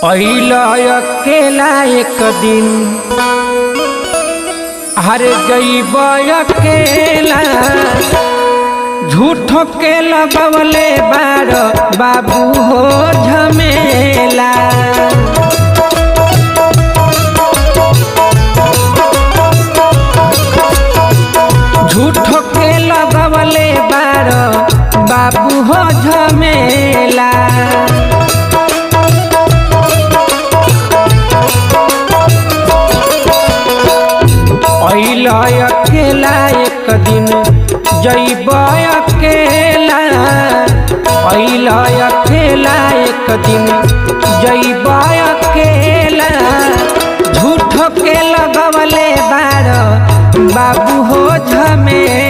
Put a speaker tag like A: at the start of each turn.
A: अइला अकेला एक दिन हर जइब अकेला झूठो के लगवले बार बाबू हो झमेला। झूठो के लगवले बार बाबू हो झमेला। अइला अकेला एक दिन जइब अकेला। अइला अकेला एक दिन जइब अकेला झूठो के लगवले बार बाबू हो झमेला।